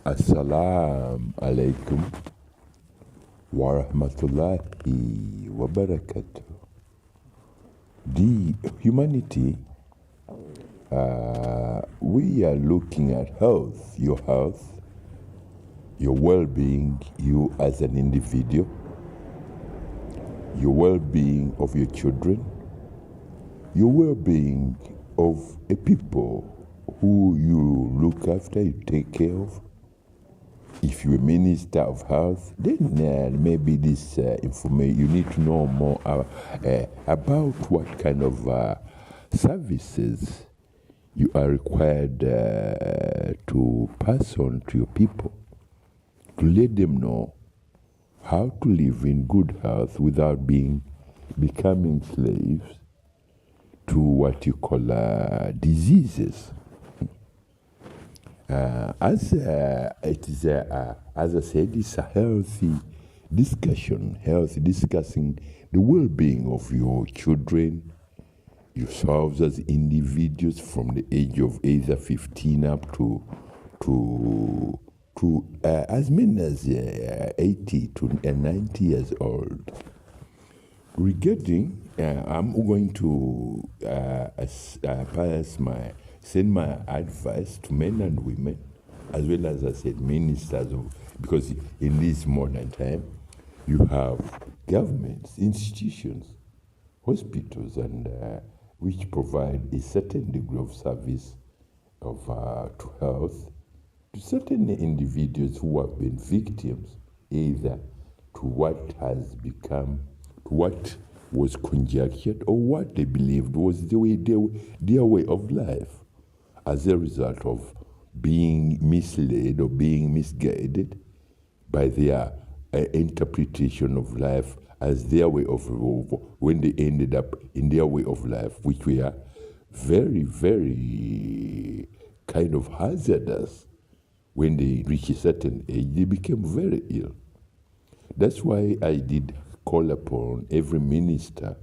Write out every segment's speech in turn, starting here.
Assalamu alaikum wa rahmatullahi wa barakatuh. The humanity, we are looking at health, your well-being, you as an individual, your well-being of your children, your well-being of a people who you look after, you take care of. If you're a minister of health, then maybe this information, you need to know more about what kind of services you are required to pass on to your people, to let them know how to live in good health without becoming slaves to what you call diseases. As I said, it's a healthy discussion, discussing the well-being of your children, yourselves as individuals from the age of either 15 up to as many as 80 to 90 years old. Regarding, I'm going to send my advice to men and women, as well as I said, ministers because in this modern time, you have governments, institutions, hospitals, and which provide a certain degree of service to health to certain individuals who have been victims, either to what has become, to what was conjectured, or what they believed was their way of life, as a result of being misled or being misguided by their interpretation of life as their way of when they ended up in their way of life, which were very, very kind of hazardous. When they reach a certain age, they became very ill. That's why I did call upon every minister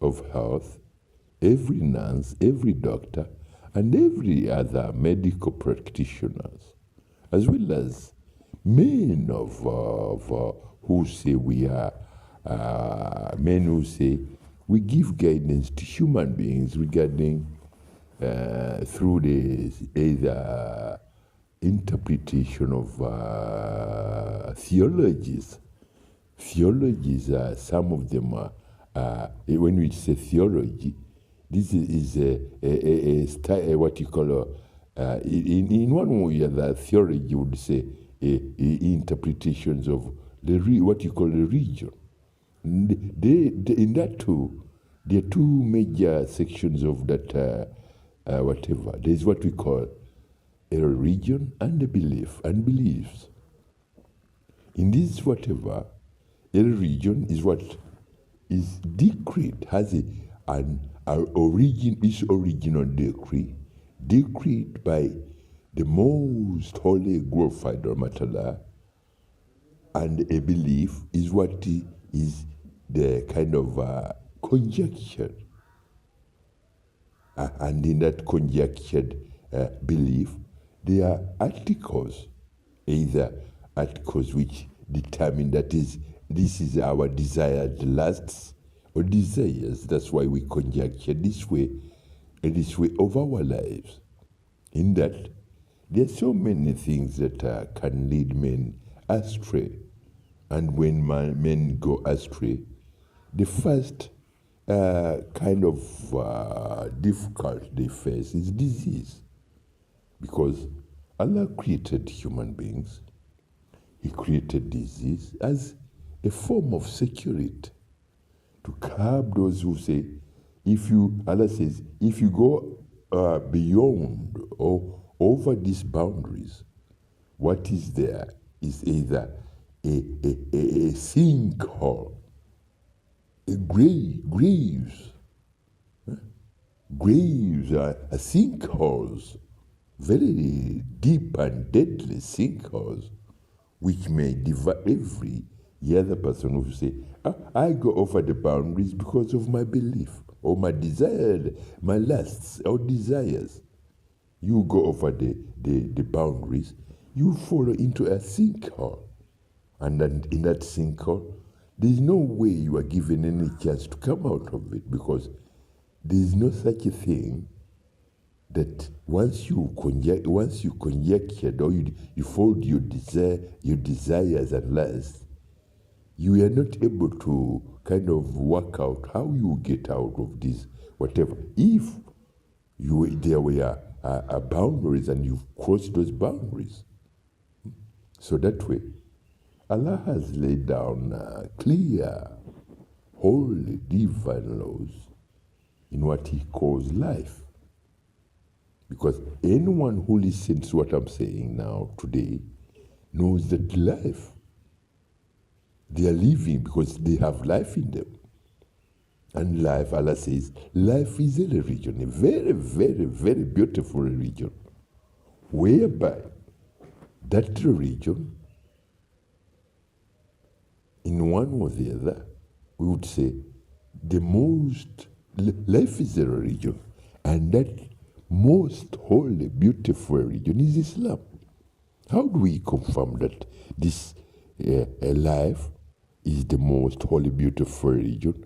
of health, every nurse, every doctor, and every other medical practitioners, as well as men who say we are, men who say we give guidance to human beings regarding through the either interpretation of theologies. Theologies, some of them are, when we say theology, this is what you call, in one way or the theology would say interpretations of what you call the religion. In that too, there are two major sections of that whatever. There's what we call a religion and a belief and beliefs. In this whatever, a religion is what is decreed, has an original decree, decreed by the most holy glorified Almighty, and a belief is what is the kind of conjecture. And in that conjectured belief, there are articles, either articles which determine that this is our desired lusts or desires. That's why we conjecture this way of our lives. In that, there are so many things that can lead men astray. And when men go astray, the first kind of difficulty they face is disease. Because Allah created human beings. He created disease as a form of security to curb those who say, Allah says, if you go beyond or over these boundaries, what is there is either a sinkhole, graves are sinkholes, very deep and deadly sinkholes, which may devour every other person who say, I go over the boundaries because of my belief or my desire, my lusts or desires. You go over the boundaries you fall into a sinkhole. And then in that sinkhole, there's no way you are given any chance to come out of it, because there's no such a thing that once you conjectured or you followed your desires and lusts, you are not able to kind of work out how you get out of this, whatever. If there were boundaries and you've crossed those boundaries. So that way, Allah has laid down clear, holy, divine laws in what He calls life. Because anyone who listens to what I'm saying now today knows that life, they are living because they have life in them. And life, Allah says, life is a religion, a very, very, very beautiful religion, whereby that religion, in one or the other, we would say, life is a religion, and that most holy, beautiful religion is Islam. How do we confirm that this life is the most holy, beautiful religion,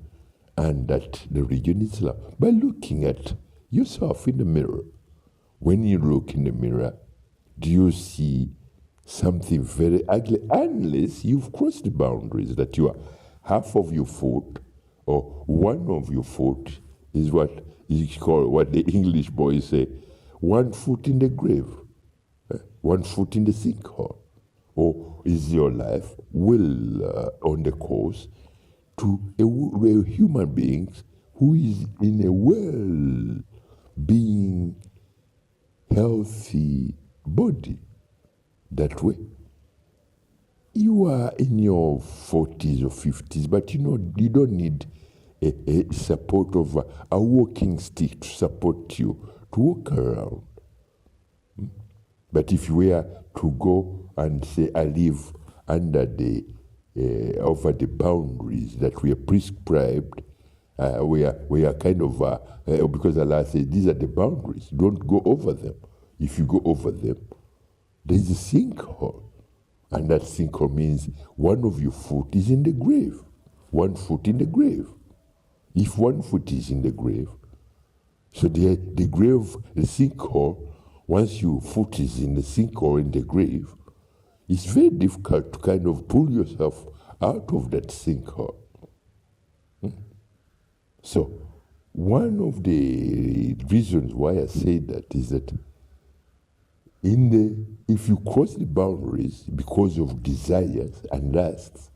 and that the religion is Islam? By looking at yourself in the mirror. When you look in the mirror, do you see something very ugly? Unless you've crossed the boundaries, that you are half of your foot or one of your foot is what is called, what the English boys say, 1 foot in the grave, 1 foot in the sinkhole. Or is your life well on the course to a human being who is in a well-being, healthy body? That way, you are in your 40s or 50s, but you don't need a support of a walking stick to support you to walk around. But if you were to go and say, I live under over the boundaries that we are prescribed, we are kind of, because Allah says these are the boundaries, don't go over them. If you go over them, there is a sinkhole, and that sinkhole means one of your foot is in the grave, 1 foot in the grave. If 1 foot is in the grave, so the grave, the sinkhole, once your foot is in the sinkhole in the grave, it's very difficult to kind of pull yourself out of that sinkhole. So one of the reasons why I say that is that if you cross the boundaries because of desires and lusts,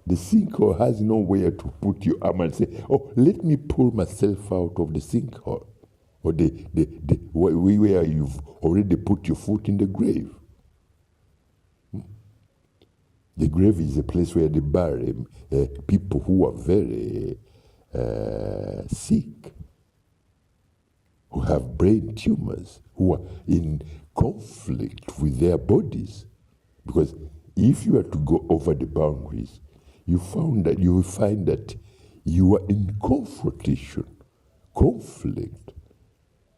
the sinkhole has nowhere to put your arm and say, oh, let me pull myself out of the sinkhole, or where you've already put your foot in the grave. The grave is a place where they bury people who are very sick, who have brain tumors, who are in conflict with their bodies. Because if you are to go over the boundaries, you will find that you are in conflict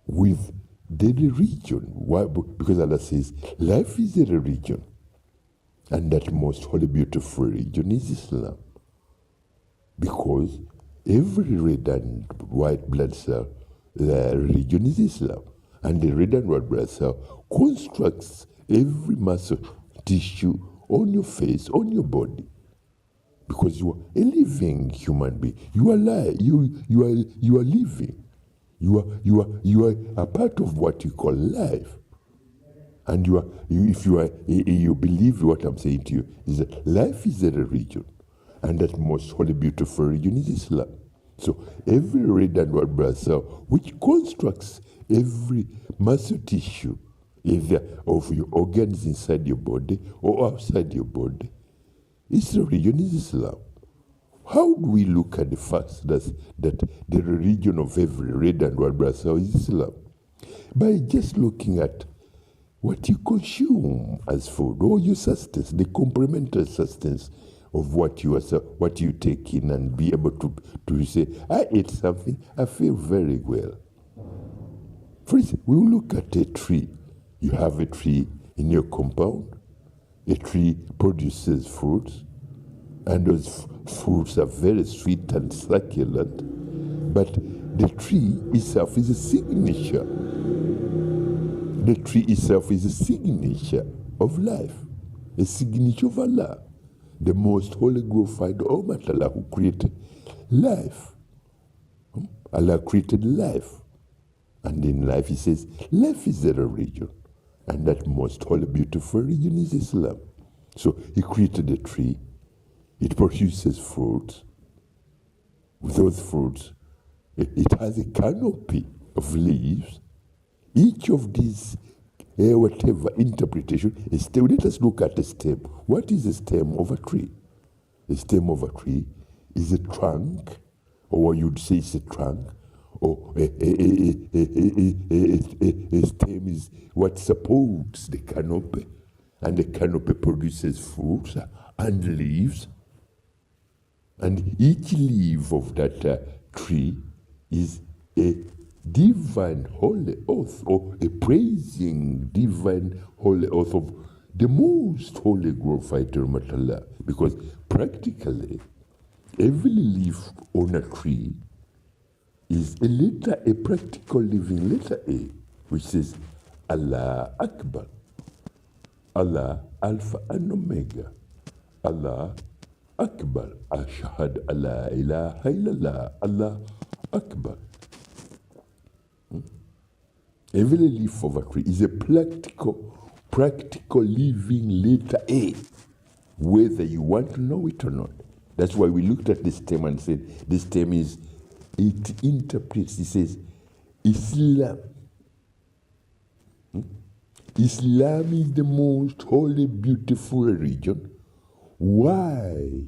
with the religion. Why? Because Allah says life is a religion, and that most holy, beautiful religion is Islam. Because every red and white blood cell religion is Islam, and the red and white blood cell constructs every muscle tissue on your face, on your body. Because you are a living human being. You are alive. You are living. You are a part of what you call life. And if you believe what I'm saying to you, is that life is a religion, and that most holy, beautiful religion is Islam. So every red and white blood cell, which constructs every muscle tissue, either of your organs inside your body or outside your body, its religion is Islam. How do we look at the fact that the religion of every red and white blood cell is Islam? By just looking at what you consume as food, or your sustenance, the complementary sustenance of what you take in, and be able to say, I ate something, I feel very well. For instance, we will look at a tree. You have a tree, in your compound. A tree produces fruits, and those fruits are very sweet and succulent. But the tree itself is a signature. The tree itself is a signature of life, a signature of Allah, the most holy glorified Almighty Allah who created life. Allah created life. And in life, he says, life is the religion. And that most holy, beautiful religion is Islam. So he created a tree. It produces fruits. With those fruits, it has a canopy of leaves. Each of these, whatever interpretation, is stem. Let us look at the stem. What is the stem of a tree? The stem of a tree is a trunk, or you'd say it's a trunk, or a stem is what supports the canopy, and the canopy produces fruits and leaves, and each leaf of that tree is a divine holy oath, or a praising divine holy oath of the most holy glorified Allah. Because practically every leaf on a tree is a letter, a practical living letter A, which says Allah Akbar, Allah Alpha and Omega, Allah Akbar, Ashhad Allah ilaha illallah, Allah Akbar. Every leaf of a tree is a practical living letter A, whether you want to know it or not. That's why we looked at this stem and said, this stem is, it interprets, it says, Islam. Islam is the most holy, beautiful religion. Why?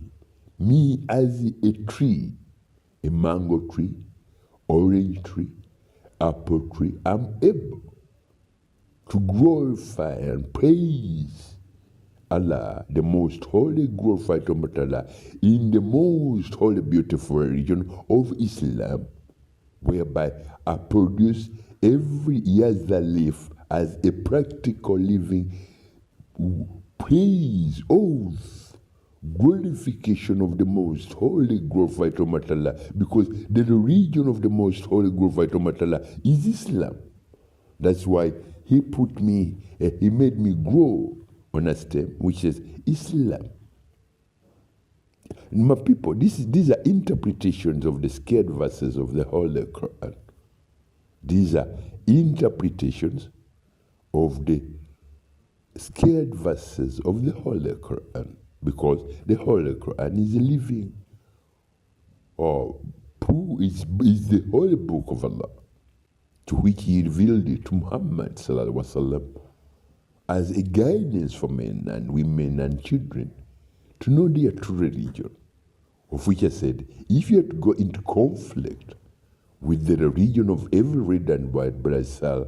Me as a tree, a mango tree, orange tree, apple tree, I'm able to glorify and praise Allah, the most holy, glorified Allah, in the most holy, beautiful religion of Islam, whereby I produce every yazda leaf as a practical living praise, oath, glorification of the most holy, glorified Allah, because the religion of the most holy, glorified Allah is Islam. That's why he put me, he made me grow on a stem which is Islam. My people, these are interpretations of the scared verses of the Holy Quran. These are interpretations of the scared verses of the Holy Quran, because the Holy Quran is a living, or is the holy book of Allah, to which he revealed it to Muhammad sallallahu alaihi wasallam as a guidance for men and women and children to know their true religion. Of which I said, if you have to go into conflict with the religion of every red and white blood cell,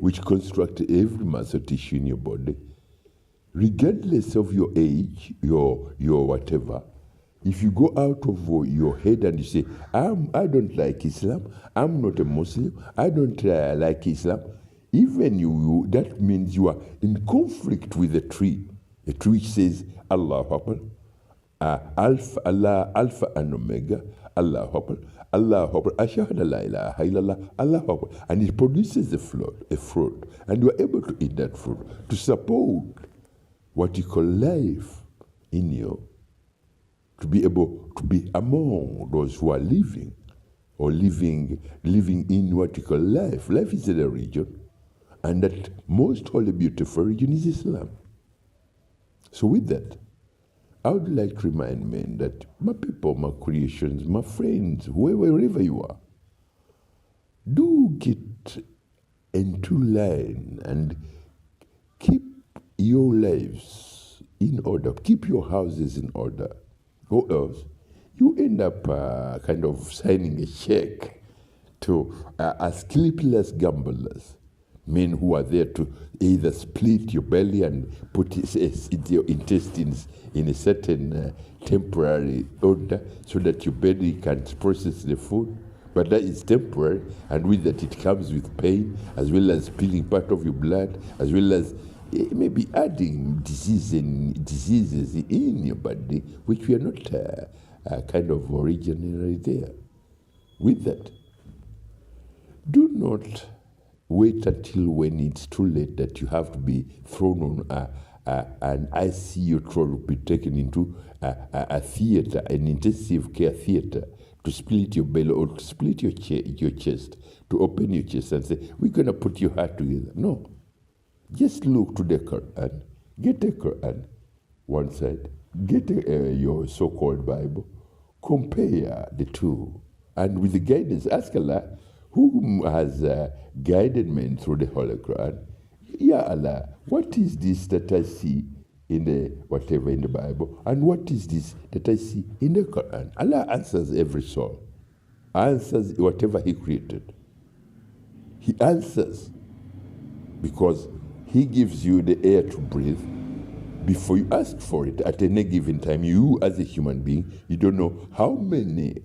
which construct every muscle tissue in your body, regardless of your age, your whatever, if you go out of your head and you say, I don't like Islam, I'm not a Muslim, I don't like Islam, even you, that means you are in conflict with a tree which says, Allah Akbar, Allah, Alpha and Omega, Allah Akbar, Allah Akbar, Ashhadu la ilaha illallah, Allah Akbar, and it produces a fruit, and you are able to eat that fruit to support what you call life in you, to be able to be among those who are living, or living in what you call life. Life is a religion, and that most holy, beautiful religion is Islam. So with that, I would like to remind men that my people, my creations, my friends, wherever you are, do get into line and keep your lives in order, keep your houses in order, or else you end up kind of signing a check to sleepless gamblers, men who are there to either split your belly and put your intestines in a certain temporary order so that your belly can process the food. But that is temporary, and with that it comes with pain, as well as spilling part of your blood, as well as It may be adding diseases in your body, which we are not kind of originally there. With that, do not wait until when it's too late that you have to be thrown on an ICU to be taken into a theater, an intensive care theater, to split your belly or to split your chest, to open your chest and say, we're going to put your heart together. No. Just look to the Quran, get a Quran, one side, get your so-called Bible, compare the two, and with the guidance, ask Allah, who has guided men through the Holy Quran, Ya Allah, what is this that I see in the whatever in the Bible, and what is this that I see in the Quran? Allah answers every soul, answers whatever He created. He answers because He gives you the air to breathe before you ask for it at any given time. You, as a human being, you don't know how many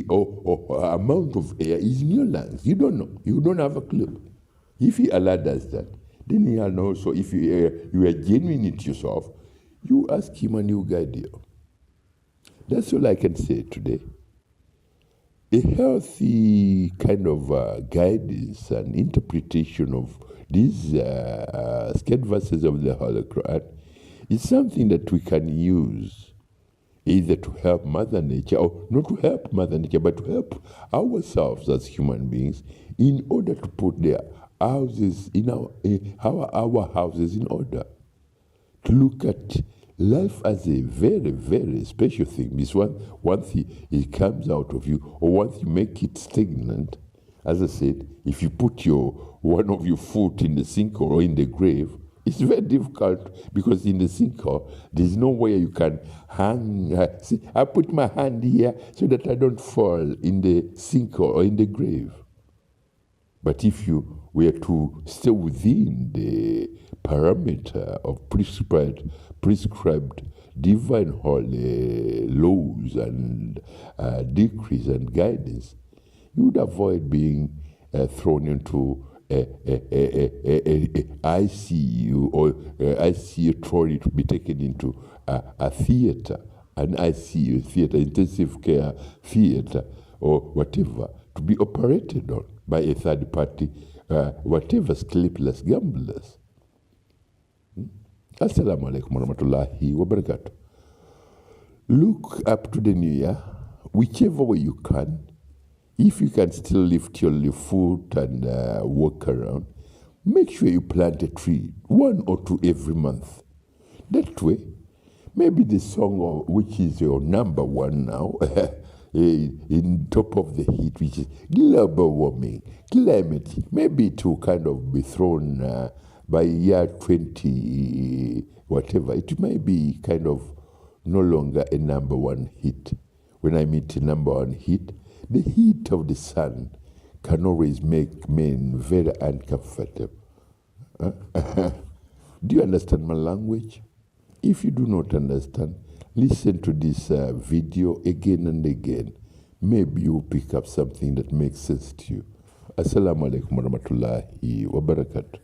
or amount of air is in your lungs. You don't know. You don't have a clue. If Allah does that, then He'll know. So if you are genuine it yourself, you ask Him and He'll guide you. That's all I can say today. A healthy kind of guidance and interpretation of these scared verses of the Holy Quran is something that we can use either to help Mother Nature, or not to help Mother Nature, but to help ourselves as human beings in order to put their houses in our houses in order. To look at life as a very, very special thing. This once it comes out of you, or once you make it stagnant, as I said, if you put one of your foot in the sinkhole or in the grave, it's very difficult, because in the sinkhole, there's nowhere you can hang. See, I put my hand here so that I don't fall in the sinkhole or in the grave. But if you were to stay within the parameter of prescribed divine holy laws and decrees and guidance, you would avoid being thrown into ICU or ICU trolley to be taken into a theater, an ICU theater, intensive care theater, or whatever, to be operated on by a third party, whatever, sleepless gamblers. Assalamu alaikum warahmatullahi wabarakatuh. Look up to the new year, whichever way you can. If you can still lift your foot and walk around, make sure you plant a tree, 1 or 2 every month. That way, maybe the song which is your number one now, in top of the heat, which is global warming, climate, maybe it will kind of be thrown by year 20, whatever. It may be kind of no longer a number one hit. When I mean a number one hit, the heat of the sun can always make men very uncomfortable. Do you understand my language? If you do not understand, listen to this video again and again. Maybe you'll pick up something that makes sense to you. Assalamu alaikum warahmatullahi wabarakatuh.